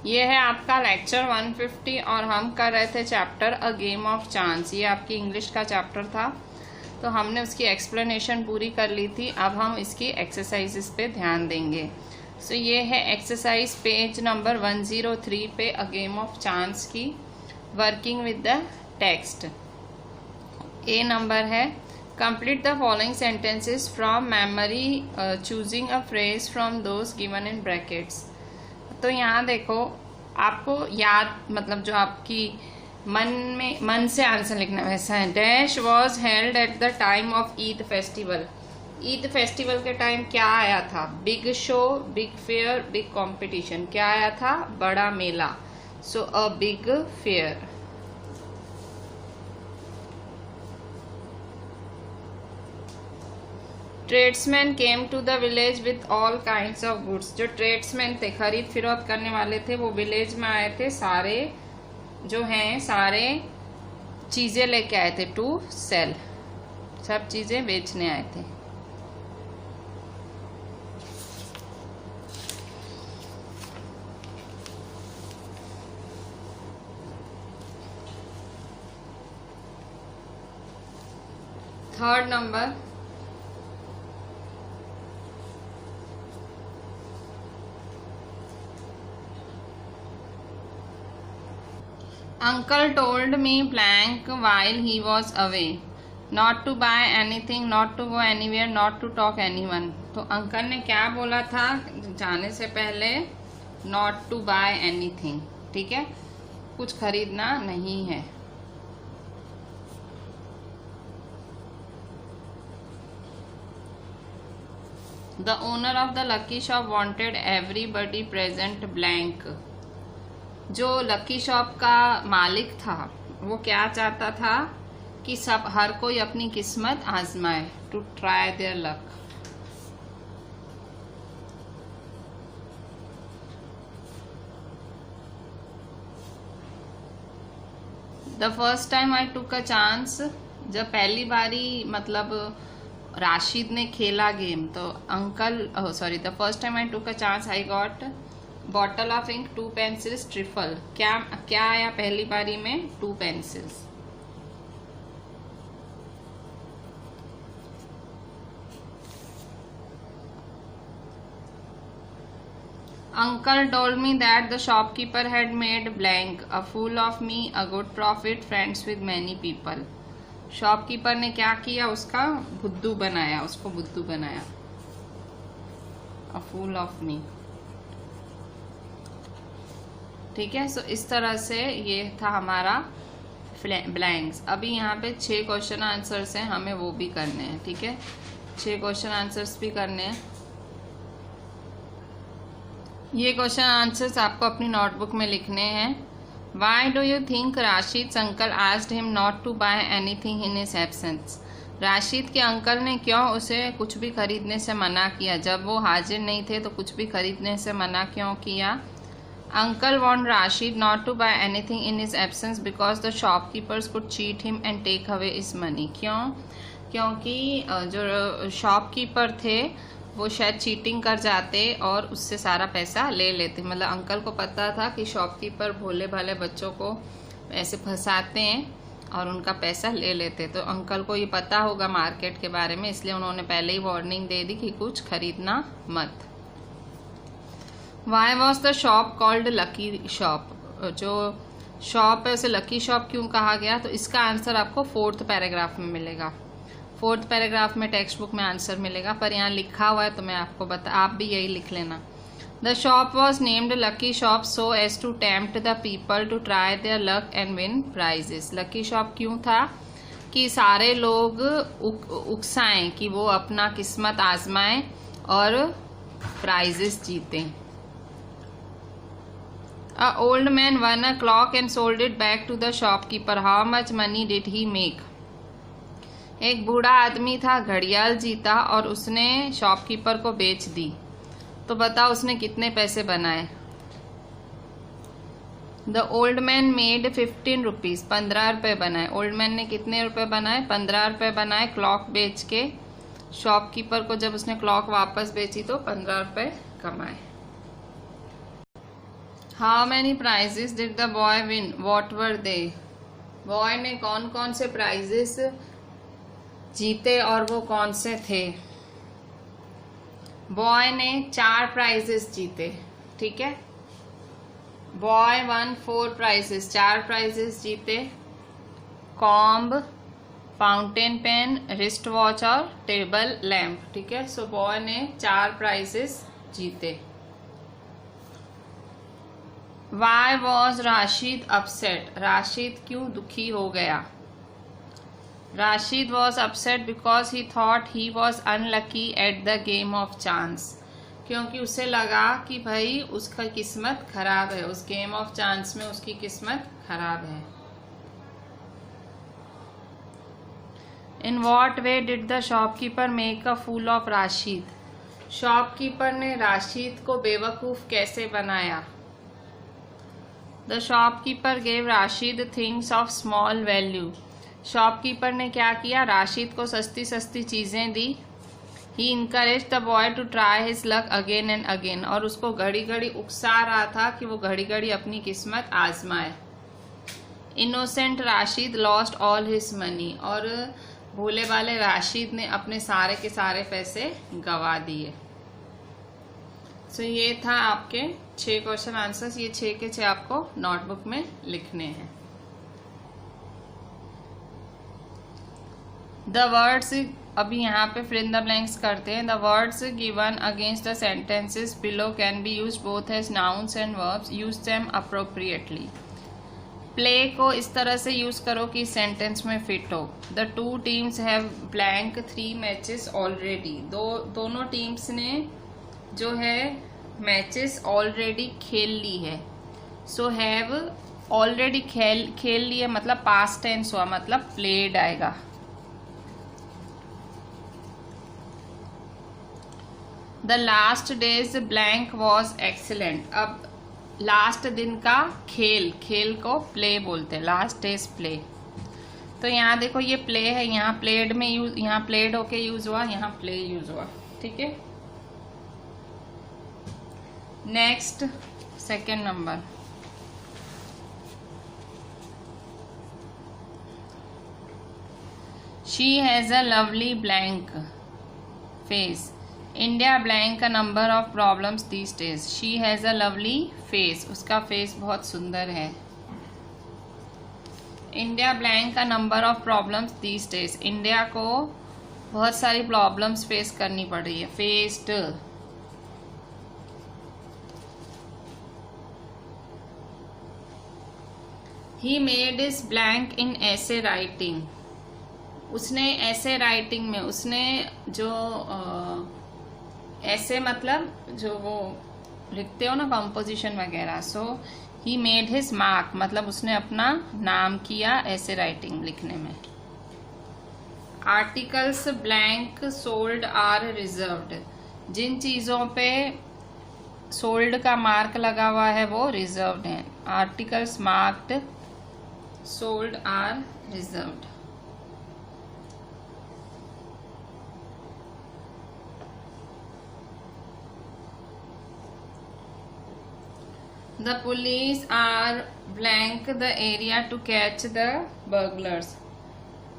ये है आपका लेक्चर 150 और हम कर रहे थे chapter a game of chance. ये आपकी इंग्लिश का चैप्टर था, तो हमने उसकी एक्सप्लेनेशन पूरी कर ली थी। अब हम इसकी एक्सरसाइजेस पे ध्यान देंगे। सो ये है एक्सरसाइज पेज नंबर 103 पे अ गेम ऑफ चांस की working with the text. A number है complete the following sentences from memory choosing a phrase from those given in brackets. तो यहाँ देखो, आपको याद मतलब जो आपकी मन से आंसर लिखना वैसा है। Dash was held at the time of Eid festival. Eid festival के टाइम क्या आया था? Big show, big fair, big competition. क्या आया था? बड़ा मेला। So a big fair. Tradesman came to the village with all kinds of goods. जो ट्रेड्समैन थे, खरीद फिरोख्त करने वाले थे, वो विलेज में आए थे। सारे जो हैं सारे चीजें लेके आए थे टू सेल, सब चीजें बेचने आए थे। Third number, Uncle told me blank while he was away. Not to buy anything, not to go anywhere, not to talk anyone. तो अंकल ने क्या बोला था जाने से पहले? Not to buy anything। ठीक है, कुछ खरीदना नहीं है। The owner of the lucky shop wanted everybody present blank। जो लकी शॉप का मालिक था वो क्या चाहता था? कि सब हर कोई अपनी किस्मत आजमाए, to try their luck. The first time I took a chance. जब पहली बारी मतलब राशिद ने खेला गेम, तो the first time I took a chance I got bottle of ink, 2 pencils, trifle. क्या आया पहली बारी में? 2 pencils. Uncle told me that the shopkeeper had made blank a fool of me, a good profit, friends with many people. Shopkeeper ने क्या किया? उसका बुद्धू बनाया, उसको बुद्धू बनाया। अ फूल ऑफ मी। ठीक है, सो इस तरह से ये था हमारा ब्लैंक्स। अभी यहाँ पे 6 क्वेश्चन आंसर्स हैं, हमें वो भी करने हैं। ठीक है, 6 क्वेश्चन आंसर्स भी करने हैं। ये क्वेश्चन आंसर्स आपको अपनी नोटबुक में लिखने हैं। Why do you think Rashid uncle asked him not to buy anything in his absence. Rashid के अंकल ने क्यों उसे कुछ भी खरीदने से मना किया? जब वो हाजिर नहीं थे तो कुछ भी खरीदने से मना क्यों किया? Uncle warned Rashid not to buy anything in his absence because the shopkeepers could cheat him and take away his money। क्योंकि जो शॉपकीपर थे वो शायद चीटिंग कर जाते और उससे सारा पैसा ले लेते। मतलब अंकल को पता था कि शॉपकीपर भोले भाले बच्चों को ऐसे फंसाते हैं और उनका पैसा ले लेते। तो अंकल को ये पता होगा मार्केट के बारे में, इसलिए उन्होंने पहले ही वार्निंग दे दी कि कुछ खरीदना मत। Why was the shop called lucky shop? जो शॉप है उसे लकी शॉप क्यों कहा गया? तो इसका आंसर आपको 4th पैराग्राफ में मिलेगा। 4th पैराग्राफ में टेक्स्ट बुक में आंसर मिलेगा, पर यहाँ लिखा हुआ है तो मैं आपको आप भी यही लिख लेना। The shop was named lucky shop so as to tempt the people to try their luck and win prizes. Lucky shop क्यों था? कि सारे लोग उकसाएं कि वो अपना किस्मत आजमाएं और prices जीतें। A old man won a clock and sold it back to the shopkeeper. How much money did he make? एक बूढ़ा आदमी था, घड़ियाल जीता और उसने शॉपकीपर को बेच दी। तो बताओ उसने कितने पैसे बनाए? The old man made 15 rupees, 15 रुपए बनाए। ओल्ड मैन ने कितने रुपए बनाए? 15 रुपए बनाए क्लॉक बेच के। शॉपकीपर को जब उसने क्लॉक वापस बेची तो 15 रुपए कमाए। How many prizes did the boy win, what were they. Boy ने कौन कौन से प्राइजेस जीते और वो कौन से थे। बॉय ने 4 प्राइजेस जीते, ठीक है। बॉय वन 4 प्राइजेस, 4 प्राइजेस जीते। Comb, fountain pen, wrist watch और टेबल लैंप, ठीक है। सो बॉय ने 4 प्राइजेस जीते। Why was Rashid upset, Rashid क्यों दुखी हो गया। Rashid was upset because he thought he was unlucky at the game of chance, क्योंकि उसे लगा कि भाई उसका किस्मत खराब है, उस गेम ऑफ चांस में उसकी किस्मत खराब है। In what way did the shopkeeper make a fool of Rashid, shopkeeper ने राशिद को बेवकूफ कैसे बनाया। The shopkeeper gave Rashid things of small value, shopkeeper ने क्या किया, राशिद को सस्ती सस्ती चीजें दी। He encourage the boy to try his luck again and again, और उसको घड़ी घड़ी उकसा रहा था कि वो घड़ी घड़ी अपनी किस्मत आजमाए। Innocent Rashid lost all his money, और भोले वाले राशिद ने अपने सारे के सारे पैसे गवा दिए। सो ये था आपके 6 क्वेश्चन आंसर्स, ये 6 के 6 आपको नोटबुक में लिखने हैं। द वर्ड्स, अभी यहाँ पे फिल इन द ब्लैंक्स करते हैं। The words given against the sentences below can be used both as nouns and verbs, use them appropriately. Play को इस तरह से यूज करो कि सेंटेंस में फिट हो। The 2 teams have blank 3 matches already, दोनों टीम्स ने जो है मैचेस ऑलरेडी खेल ली है। सो हैव ऑलरेडी खेल ली है मतलब पास्ट टेंस हुआ, मतलब प्लेड आएगा। The last days blank was excellent, अब लास्ट दिन का खेल को प्ले बोलते हैं, लास्ट डेज प्ले। तो यहाँ देखो ये प्ले है, यहाँ प्लेड में यूज, यहाँ प्लेड होके यूज हुआ, यहाँ प्ले यूज हुआ, ठीक है। Next second number, she has a lovely blank face, India blank a number of problems these days. She has a lovely face, उसका फेस बहुत सुंदर है। India blank a number of problems these days, India को बहुत सारी problems face करनी पड़ रही है, faced. He made is blank in ऐसे राइटिंग, उसने ऐसे राइटिंग में, उसने जो ऐसे मतलब जो वो लिखते हो ना कंपोजिशन वगैरह, so he made his mark मतलब उसने अपना नाम किया ऐसे राइटिंग लिखने में। Articles blank sold are reserved, जिन चीज़ों पे सोल्ड का मार्क लगा हुआ है वो रिजर्व्ड है। Articles marked sold are reserved. The police are blank the area to catch the burglars.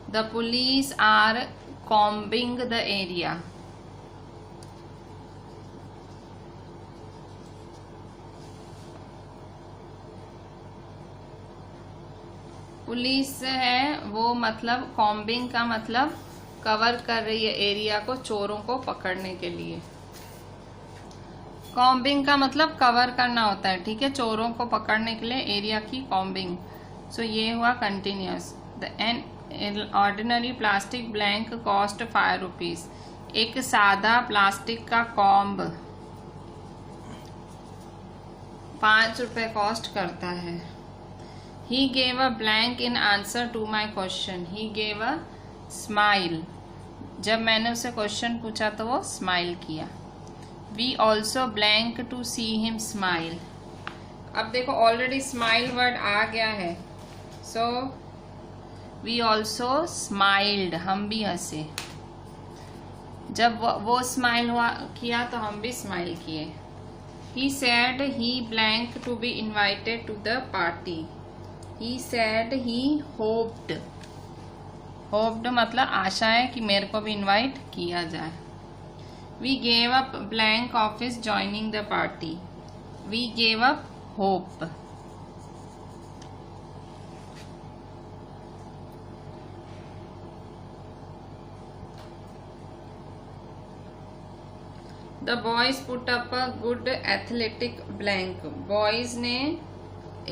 The police are combing the area. Police है वो मतलब कॉम्बिंग का मतलब कवर कर रही है एरिया को चोरों को पकड़ने के लिए। कॉम्बिंग का मतलब कवर करना होता है, ठीक है, चोरों को पकड़ने के लिए एरिया की कॉम्बिंग। सो ये हुआ continuous. An ordinary plastic blank cost 5 rupees, एक सादा प्लास्टिक का कॉम्ब 5 रुपए कॉस्ट करता है। He gave a blank in answer to my question, he gave a smile, जब मैंने उसे क्वेश्चन पूछा तो वो स्माइल किया। We also blank to see him smile. अब देखो ऑलरेडी स्माइल वर्ड आ गया है, सो we also smiled, हम भी हंसे। जब वो स्माइल हुआ किया तो हम भी स्माइल किए। He said he blank to be invited to the party. He said he hoped. Hoped मतलब आशा है कि मेरे को भी इनवाइट किया जाए. We gave up blank office joining the party. We gave up hope. The boys put up a good athletic blank. Boys ने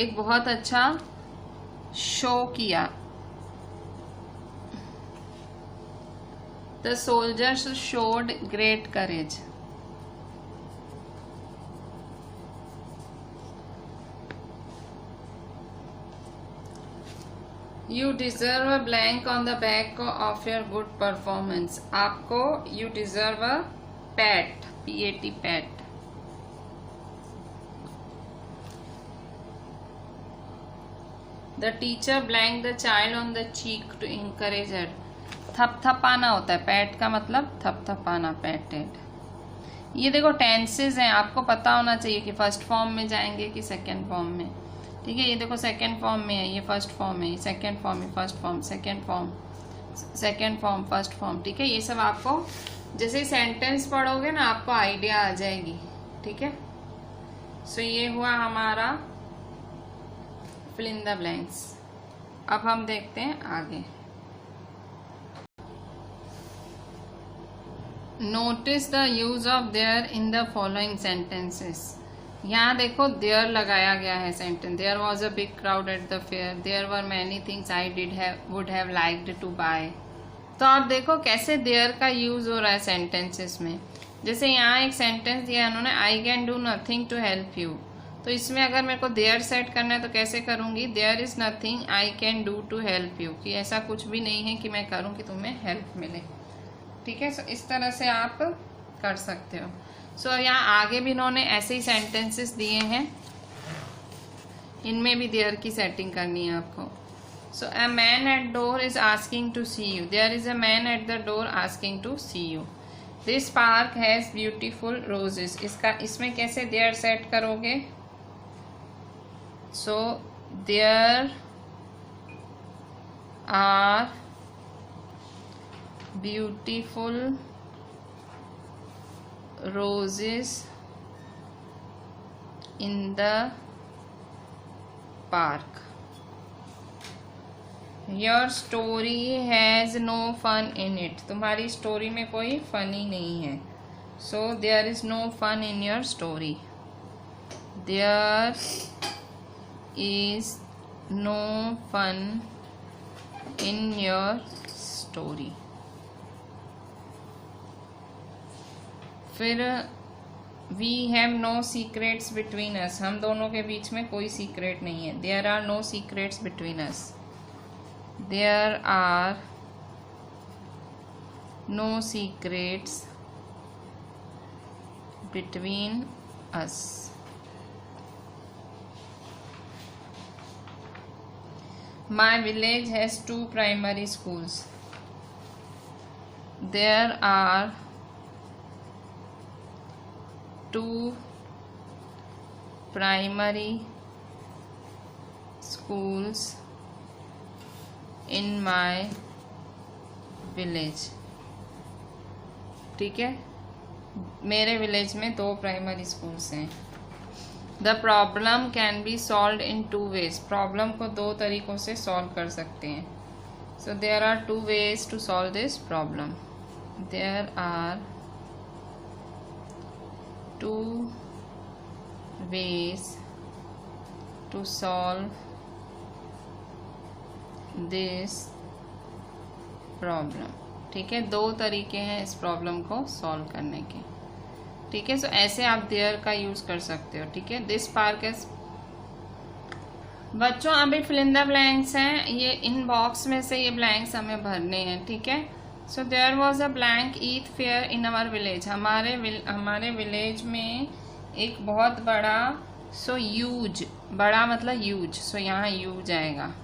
एक बहुत अच्छा शो किया. The soldiers showed great courage. You deserve a blank on the back of your good performance. आपको you deserve a pat. P-A-T, pat. The teacher blanked the child on the cheek to encourage her. थपथपाना होता है, PAT का मतलब थपथपाना, पैटेड. ये देखो tenses हैं, आपको पता होना चाहिए कि फर्स्ट फॉर्म में जाएंगे कि सेकेंड फॉर्म में. ठीक है, ये देखो सेकेंड फॉर्म में है, ये फर्स्ट फॉर्म है, ये सेकेंड फॉर्म है, first form, second form, second form, first form. ठीक है, ये सब आपको जैसे सेंटेंस पढ़ोगे ना आपको आइडिया आ जाएगी. ठीक है, सो ये हुआ हमारा फिल इन द ब्लैंक्स. अब हम देखते हैं आगे. Notice the use of there in the following sentences. यहाँ देखो देयर लगाया गया है sentence. There was a big crowd at the fair. There were many things I would have liked to buy. तो आप देखो कैसे देयर का यूज हो रहा है सेंटेंसेस में. जैसे यहाँ एक सेंटेंस दिया है उन्होंने, I can do nothing to help you. तो इसमें अगर मेरे को देयर सेट करना है तो कैसे करूँगी, there is nothing I can do to help you, कि ऐसा कुछ भी नहीं है कि मैं करूँ कि तुम्हें हेल्प मिले. ठीक है, सो इस तरह से आप कर सकते हो. सो यहाँ आगे भी इन्होंने ऐसे ही सेंटेंसेस दिए हैं, इनमें भी देयर की सेटिंग करनी है आपको. So a man at door is asking to see you. There is a man at the door asking to see you. This park has beautiful roses. इसमें कैसे there set करोगे? So there are beautiful roses in the park. Your story has no fun in it. तुम्हारी story में कोई funny नहीं है. So there is no fun in your story. There is no fun in your story. फिर we have no secrets between us. हम दोनों के बीच में कोई सीक्रेट नहीं है. There are no secrets between us. There are no secrets between us. My village has 2 primary schools. There are 2 primary schools in my village. ठीक है, मेरे विलेज में 2 प्राइमरी स्कूल्स हैं. The problem can be solve in 2 ways. Problem को 2 तरीकों से solve कर सकते हैं. So there are 2 ways to solve this problem. There are 2 ways to solve this problem. ठीक है, 2 तरीके हैं इस प्रॉब्लम को सॉल्व करने के. ठीक है, सो ऐसे आप देयर का यूज कर सकते हो. ठीक है, दिस पार्क इज. बच्चों अभी फिल इन द ब्लैंक्स हैं, ये इन बॉक्स में से ये ब्लैंक्स हमें भरने हैं. ठीक है, so there was a blank Eid fair in our village. हमारे विलेज में एक बहुत बड़ा, सो यूज, बड़ा मतलब यूज, सो यहाँ यूज आएगा.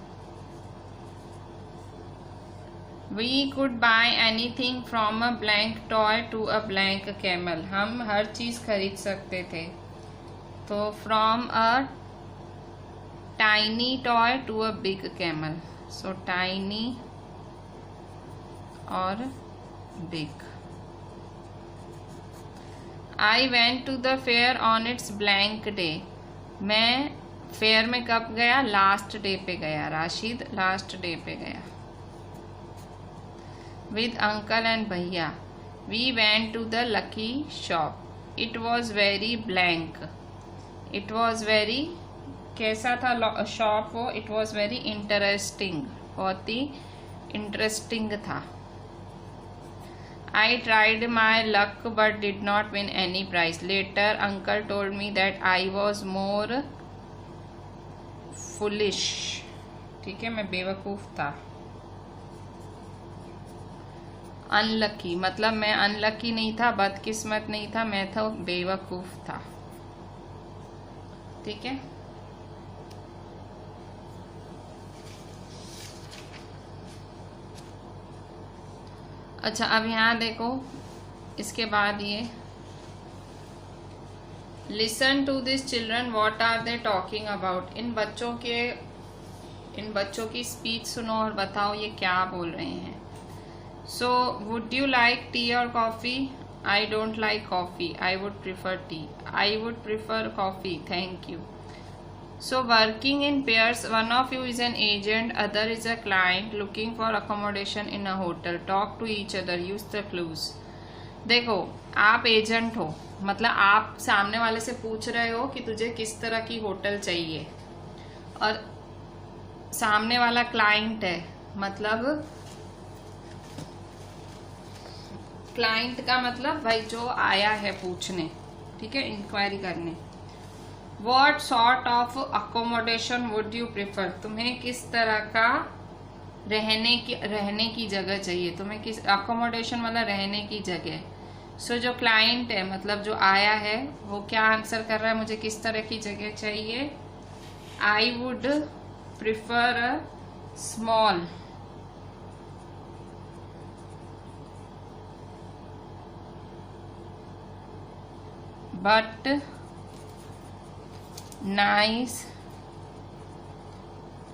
We could buy anything from a blank toy to a blank camel. हम हर चीज़ खरीद सकते थे. तो from a tiny toy to a big camel, so tiny और big. I went to the fair on its blank day, मैं fair में कब गया? लास्ट डे पे गया। राशिद लास्ट डे पे गया। विद अंकल एंड भैया, we went to the lucky shop, it was very blank, it was very कैसा था शॉप वो? इट वॉज वेरी इंटरेस्टिंग, बहुत ही इंटरेस्टिंग था। I tried my luck but did not win any prize. Later, uncle told me that I was more foolish. ठीक है, मैं बेवकूफ था। अनलकी मतलब मैं अनलकी नहीं था, बदकिस्मत नहीं था, मैं था बेवकूफ था। ठीक है, अच्छा अब यहाँ देखो, इसके बाद ये listen to this children what are they talking about, इन बच्चों की स्पीच सुनो और बताओ ये क्या बोल रहे हैं। So would you like tea और coffee? I don't like coffee, I would prefer tea, I would prefer coffee, thank you. So working in pairs, one of you is an agent, other is a client looking for accommodation in a hotel. Talk to each other, use the clues. देखो, आप agent हो, मतलब आप सामने वाले से पूछ रहे हो कि तुझे किस तरह की होटल चाहिए, और सामने वाला क्लाइंट है, मतलब क्लाइंट का मतलब भाई जो आया है पूछने, ठीक है, इंक्वायरी करने। What sort of accommodation would you prefer? तुम्हें किस तरह का रहने की जगह चाहिए? तुम्हें किस accommodation मतलब रहने की जगह। सो जो क्लाइंट है मतलब जो आया है वो क्या आंसर कर रहा है? मुझे किस तरह की जगह चाहिए? I would prefer a small but nice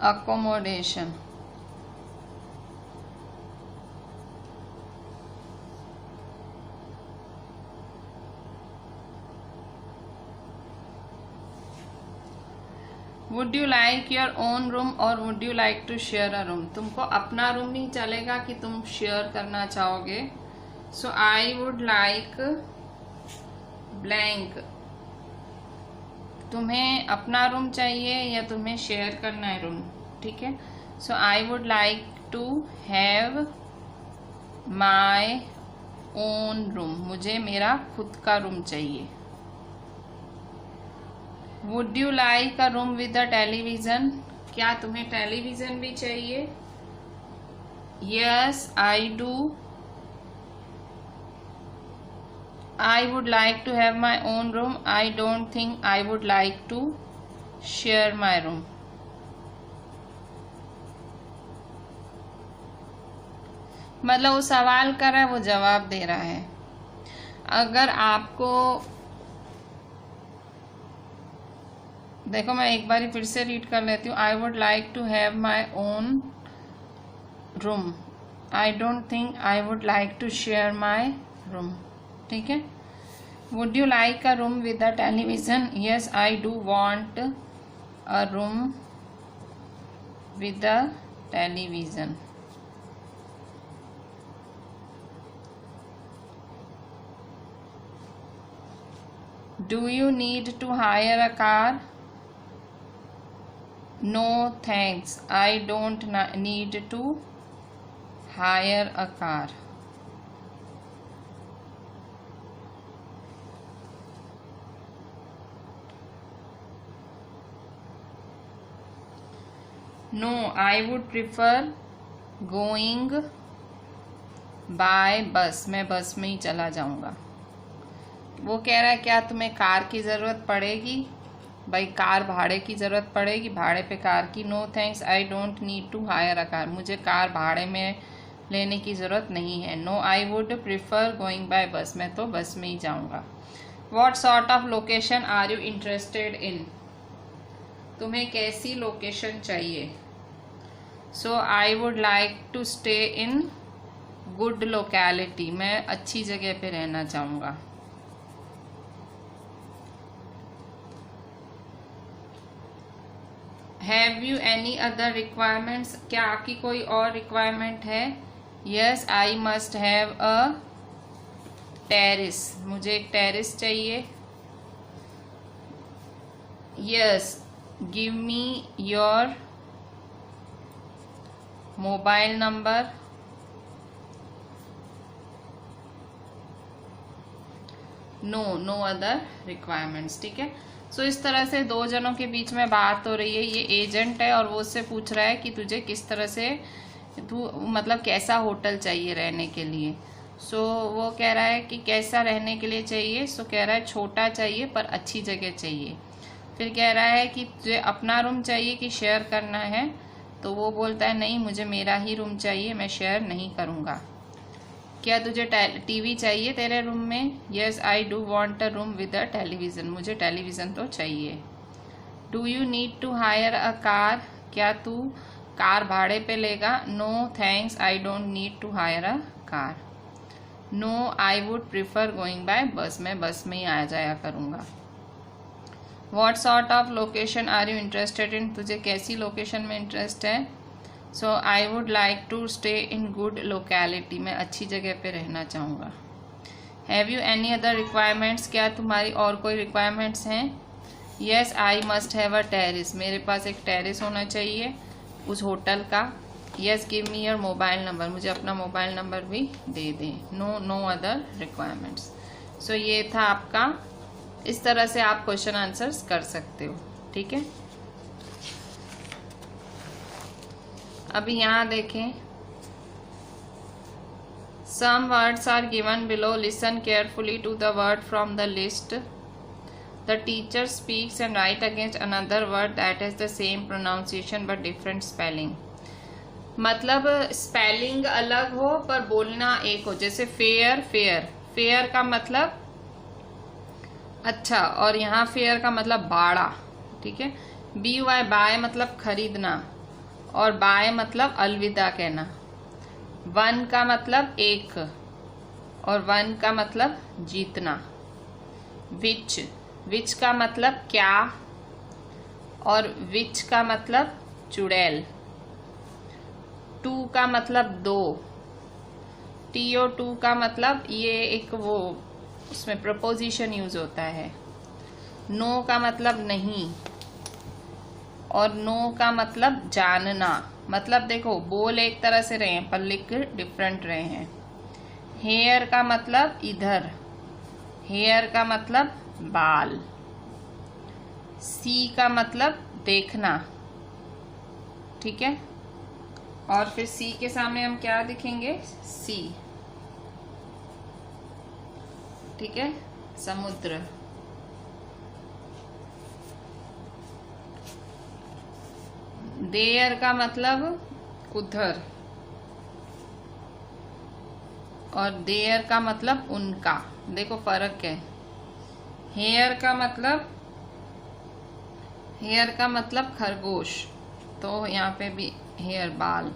accommodation. Would you like your own room or would you like to share a room? तुमको अपना रूम नहीं चलेगा कि तुम शेयर करना चाहोगे। So I would like blank, तुम्हें अपना रूम चाहिए या तुम्हें शेयर करना है रूम, ठीक है। So I would like to have my own room, मुझे मेरा खुद का रूम चाहिए। Would you like a room with a television, क्या तुम्हें टेलीविज़न भी चाहिए? Yes I do, I would like to have my own room. I don't think I would like to share my room. मतलब वो सवाल कर रहा है, वो जवाब दे रहा है। अगर आपको देखो, मैं एक बार फिर से रीड कर लेती हूँ। I would like to have my own room, I don't think I would like to share my room, ठीक है। Would you like a room with a television? Yes I do want a room with a television. Do you need to hire a car? No thanks, I don't need to hire a car. No I would prefer going by bus, मैं bus में ही चला जाऊंगा। वो कह रहा है क्या तुम्हें कार की ज़रूरत पड़ेगी? भाई कार भाड़े की ज़रूरत पड़ेगी, भाड़े पे कार की। No thanks, I don't need to hire a car, मुझे कार भाड़े में लेने की ज़रूरत नहीं है। No I would prefer going by bus, मैं तो बस में ही जाऊंगा। What sort of location are you interested in? तुम्हें कैसी लोकेशन चाहिए? So I would like to stay in good locality. मैं अच्छी जगह पे रहना चाहूँगा. Have you any other requirements? क्या आपकी कोई और रिक्वायरमेंट है? Yes, I must have a terrace. मुझे एक टेरिस चाहिए. Yes, give me your mobile number. No other requirements. ठीक है. सो इस तरह से दो जनों के बीच में बात हो रही है. ये एजेंट है और वो उससे पूछ रहा है कि तुझे किस तरह से मतलब कैसा होटल चाहिए रहने के लिए. सो वो कह रहा है कि कैसा रहने के लिए चाहिए. सो कह रहा है छोटा चाहिए पर अच्छी जगह चाहिए. फिर कह रहा है कि तुझे अपना रूम चाहिए कि शेयर करना है. तो वो बोलता है नहीं, मुझे मेरा ही रूम चाहिए, मैं शेयर नहीं करूँगा. क्या तुझे टीवी चाहिए तेरे रूम में? Yes, I do want a room with a television. मुझे टेलीविज़न तो चाहिए. Do you need to hire a car? क्या तू कार भाड़े पे लेगा? No thanks, I don't need to hire a car. No, I would prefer going by bus. मैं bus में ही आ जाया करूँगा. What sort of location are you interested in? तुझे कैसी लोकेशन में इंटरेस्ट है? So I would like to stay in good locality. मैं अच्छी जगह पे रहना चाहूँगा. Have you any other requirements? क्या तुम्हारी और कोई रिक्वायरमेंट्स हैं? Yes, I must have a terrace. मेरे पास एक टेरिस होना चाहिए उस होटल का. Yes, give me your mobile number. मुझे अपना मोबाइल नंबर भी दे दें. No other requirements. सो ये था आपका. इस तरह से आप क्वेश्चन आंसर्स कर सकते हो. ठीक है. अभी यहाँ देखें. Some words are given below. Listen carefully to the word from the list. The teacher speaks and write against another word that has the same pronunciation but different spelling. मतलब spelling अलग हो पर बोलना एक हो. जैसे फेयर, फेयर. फेयर का मतलब अच्छा, और यहाँ फेयर का मतलब बाड़ा. ठीक है. BY बाय मतलब खरीदना और बाय मतलब अलविदा कहना. वन का मतलब एक और वन का मतलब जीतना. विच का मतलब क्या और विच का मतलब चुड़ैल. टू का मतलब दो. TO2 का मतलब ये एक वो उसमें प्रपोजिशन यूज होता है. नो का मतलब नहीं और नो का मतलब जानना. मतलब देखो बोल एक तरह से रहे हैं पर लिख डिफरेंट रहे हैं. हेयर का मतलब इधर. हेयर का मतलब बाल. सी का मतलब देखना. ठीक है. और फिर सी के सामने हम क्या लिखेंगे? सी. ठीक है. समुद्र. देयर का मतलब उधर और देयर का मतलब उनका. देखो फर्क है. हेयर का मतलब खरगोश. तो यहाँ पे भी हेयर बाल.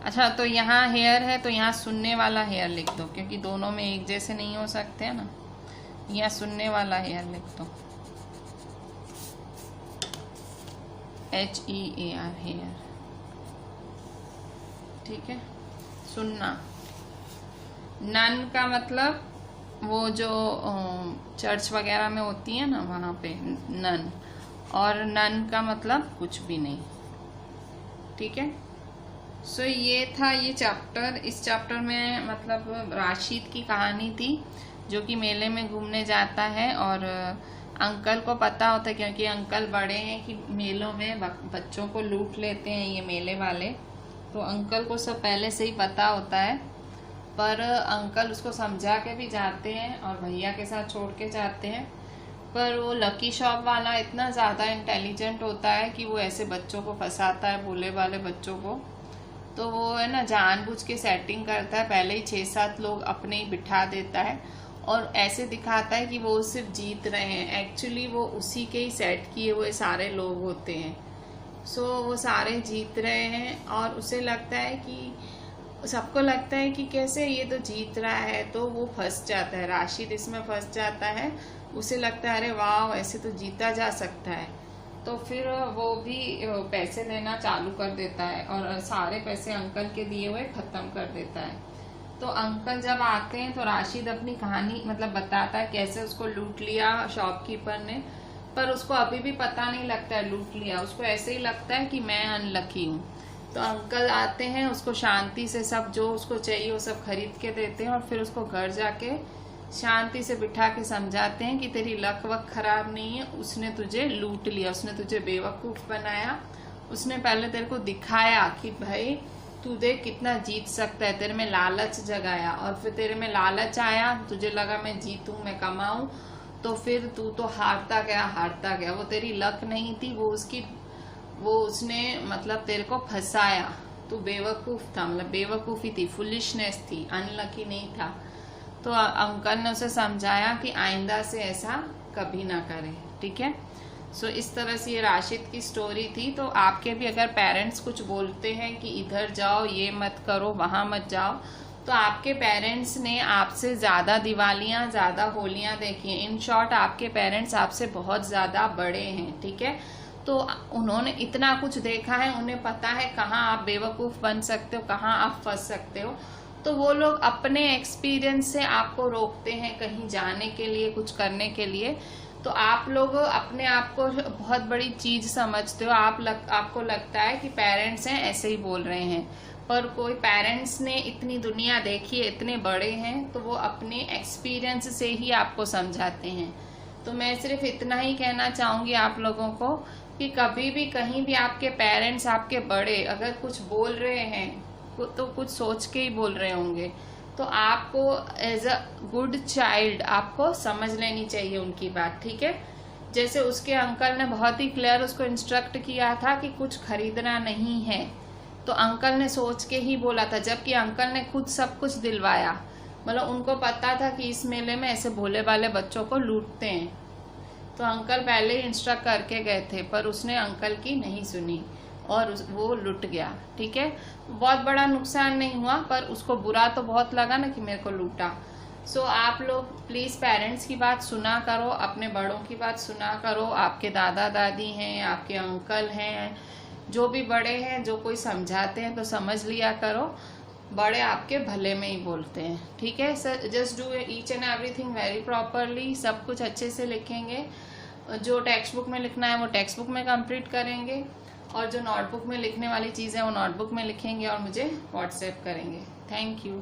अच्छा, तो यहाँ हेयर है तो यहाँ सुनने वाला हेयर लिख दो क्योंकि दोनों में एक जैसे नहीं हो सकते हैं ना. यहाँ सुनने वाला हेयर लिख दो. HEAR hear. ठीक है. सुनना. नन का मतलब वो जो चर्च वगैरह में होती है ना वहाँ पे नन. और नन का मतलब कुछ भी नहीं. ठीक है. सो ये था ये चैप्टर. इस चैप्टर में मतलब राशिद की कहानी थी जो कि मेले में घूमने जाता है और अंकल को पता होता है क्योंकि अंकल बड़े हैं कि मेलों में बच्चों को लूट लेते हैं ये मेले वाले. तो अंकल को सब पहले से ही पता होता है पर अंकल उसको समझा के भी जाते हैं और भैया के साथ छोड़ के जाते हैं. पर वो लकी शॉप वाला इतना ज़्यादा इंटेलिजेंट होता है कि वो ऐसे बच्चों को फंसाता है, भोले वाले बच्चों को. तो वो है ना जानबूझ के सेटिंग करता है. पहले ही 6-7 लोग अपने ही बिठा देता है और ऐसे दिखाता है कि वो सिर्फ जीत रहे हैं, एक्चुअली वो उसी के ही सेट किए हुए सारे लोग होते हैं। सो वो सारे जीत रहे हैं और उसे लगता है कि सबको लगता है कि कैसे ये तो जीत रहा है, तो वो फंस जाता है, राशिद इसमें फंस जाता है। उसे लगता है अरे वाह ऐसे तो जीता जा सकता है, तो फिर वो भी पैसे देना चालू कर देता है और सारे पैसे अंकल के दिए हुए ख़त्म कर देता है। तो अंकल जब आते हैं तो राशिद अपनी कहानी मतलब बताता है कैसे उसको लूट लिया शॉपकीपर ने, पर उसको अभी भी पता नहीं लगता है लूट लिया, उसको ऐसे ही लगता है कि मैं अनलकी हूँ। तो अंकल आते हैं, उसको शांति से सब जो उसको चाहिए वो सब खरीद के देते हैं और फिर उसको घर जाके शांति से बिठा के समझाते हैं कि तेरी लक वक खराब नहीं है, उसने तुझे लूट लिया, उसने तुझे बेवकूफ़ बनाया, उसने पहले तेरे को दिखाया कि भाई तू देख कितना जीत सकता है, तेरे में लालच जगाया और फिर तेरे में लालच आया, तुझे लगा मैं जीतूं मैं कमाऊं, तो फिर तू तो हारता गया। वो तेरी लक नहीं थी, वो उसने मतलब तेरे को फंसाया, तू बेवकूफ़ था, मतलब बेवकूफ़ी थी, फुलिशनेस थी, अनलकी नहीं था। तो अंकल ने उसे समझाया कि आइंदा से ऐसा कभी ना करे, ठीक है। सो इस तरह से ये राशिद की स्टोरी थी। तो आपके भी अगर पेरेंट्स कुछ बोलते हैं कि इधर जाओ, ये मत करो, वहाँ मत जाओ, तो आपके पेरेंट्स ने आपसे ज़्यादा दिवालियाँ, ज़्यादा होलियाँ देखी हैं। इन शॉर्ट आपके पेरेंट्स आपसे बहुत ज़्यादा बड़े हैं, ठीक है। तो उन्होंने इतना कुछ देखा है, उन्हें पता है कहाँ आप बेवकूफ़ बन सकते हो, कहाँ आप फंस सकते हो। तो वो लोग अपने एक्सपीरियंस से आपको रोकते हैं कहीं जाने के लिए, कुछ करने के लिए। तो आप लोग अपने आप को बहुत बड़ी चीज़ समझते हो, आपको लगता है कि पेरेंट्स हैं ऐसे ही बोल रहे हैं, पर कोई पेरेंट्स ने इतनी दुनिया देखी है, इतने बड़े हैं, तो वो अपने एक्सपीरियंस से ही आपको समझाते हैं। तो मैं सिर्फ इतना ही कहना चाहूँगी आप लोगों को कि कभी भी कहीं भी आपके पेरेंट्स, आपके बड़े अगर कुछ बोल रहे हैं तो कुछ सोच के ही बोल रहे होंगे। तो आपको एज अ गुड चाइल्ड आपको समझ लेनी चाहिए उनकी बात, ठीक है। जैसे उसके अंकल ने बहुत ही क्लियर उसको इंस्ट्रक्ट किया था कि कुछ खरीदना नहीं है, तो अंकल ने सोच के ही बोला था, जबकि अंकल ने खुद सब कुछ दिलवाया। मतलब उनको पता था कि इस मेले में ऐसे भोले भाले बच्चों को लूटते हैं, तो अंकल पहले ही इंस्ट्रक्ट करके गए थे, पर उसने अंकल की नहीं सुनी और वो लुट गया, ठीक है। बहुत बड़ा नुकसान नहीं हुआ, पर उसको बुरा तो बहुत लगा ना कि मेरे को लूटा। सो आप लोग प्लीज़ पेरेंट्स की बात सुना करो, अपने बड़ों की बात सुना करो। आपके दादा दादी हैं, आपके अंकल हैं, जो भी बड़े हैं, जो कोई समझाते हैं तो समझ लिया करो, बड़े आपके भले में ही बोलते हैं, ठीक है। Sir just do each and everything very properly, सब कुछ अच्छे से लिखेंगे। जो टेक्स्ट बुक में लिखना है वो टेक्स्ट बुक में कंप्लीट करेंगे, और जो नोटबुक में लिखने वाली चीज़ें वो नोटबुक में लिखेंगे और मुझे व्हाट्सएप करेंगे। Thank you.